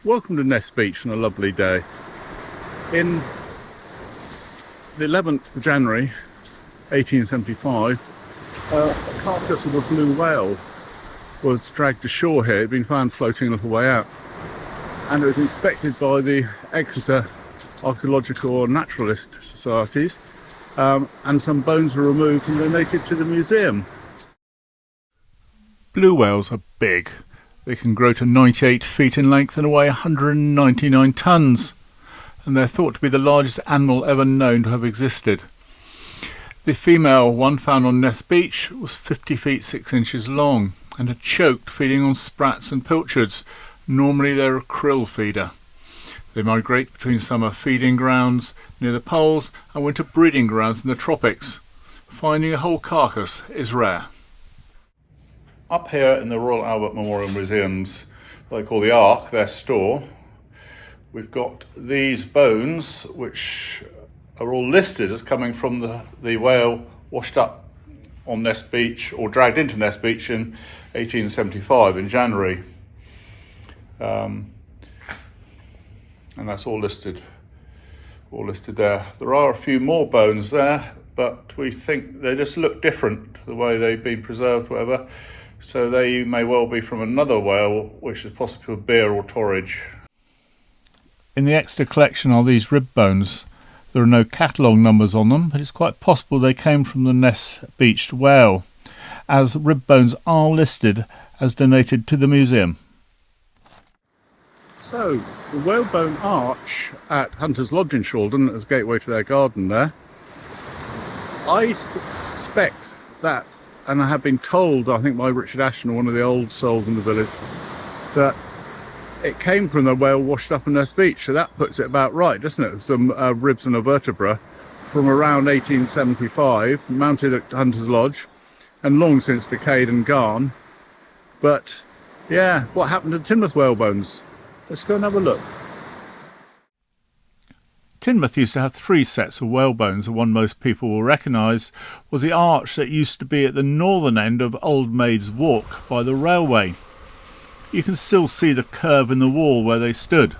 Welcome to Ness Beach on a lovely day. In the 11th of January 1875, a carcass of a blue whale was dragged ashore here. It had been found floating a little way out, and it was inspected by the Exeter Archaeological or Naturalist Societies, and some bones were removed and donated to the museum. Blue whales are big. They can grow to 98 feet in length and weigh 199 tonnes, and they're thought to be the largest animal ever known to have existed. The female one found on Ness Beach was 50 feet 6 inches long and had choked feeding on sprats and pilchards. Normally they're a krill feeder. They migrate between summer feeding grounds near the poles and winter breeding grounds in the tropics. Finding a whole carcass is rare. Up here in the Royal Albert Memorial Museum's, what they call the Ark, their store, we've got these bones which are all listed as coming from the whale washed up on Ness Beach or dragged into Ness Beach in 1875 in January. And that's all listed there. There are a few more bones there, but we think they just look different, the way they've been preserved, whatever. So they may well be from another whale, which is possibly a bear or torridge. In the Exeter collection are these rib bones. There are no catalogue numbers on them, but it's quite possible they came from the Ness Beach whale, as rib bones are listed as donated to the museum. So, the Whalebone arch at Hunter's Lodge in Shaldon, as gateway to their garden there, I suspect that, and I have been told, I think by Richard Ashton, one of the old souls in the village, that it came from the whale washed up in Ness Beach. So that puts it about right, doesn't it? Some ribs and a vertebra from around 1875, mounted at Hunter's Lodge, and long since decayed and gone. But yeah, what happened to Teignmouth whalebones? Let's go and have a look. Teignmouth used to have 3 sets of whalebones. The one most people will recognise was the arch that used to be at the northern end of Old Maid's Walk by the railway. You can still see the curve in the wall where they stood.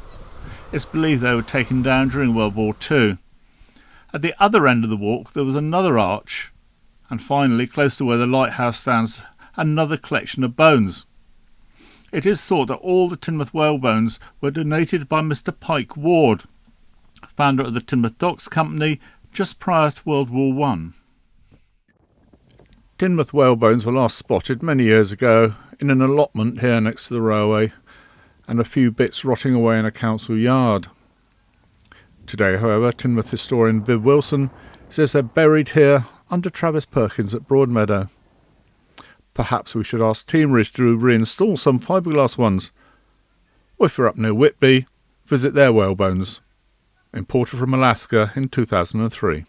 It's believed they were taken down during World War II. At the other end of the walk there was another arch, and finally, close to where the lighthouse stands, another collection of bones. It is thought that all the Teignmouth whalebones were donated by Mr. Pike Ward, founder of the Teignmouth Docks Company, just prior to World War I. Teignmouth whalebones were last spotted many years ago in an allotment here next to the railway, and a few bits rotting away in a council yard. Today, however, Teignmouth historian Viv Wilson says they're buried here under Travis Perkins at Broadmeadow. Perhaps we should ask Teameridge to reinstall some fiberglass ones. Or if you're up near Whitby, visit their whalebones, imported from Alaska in 2003.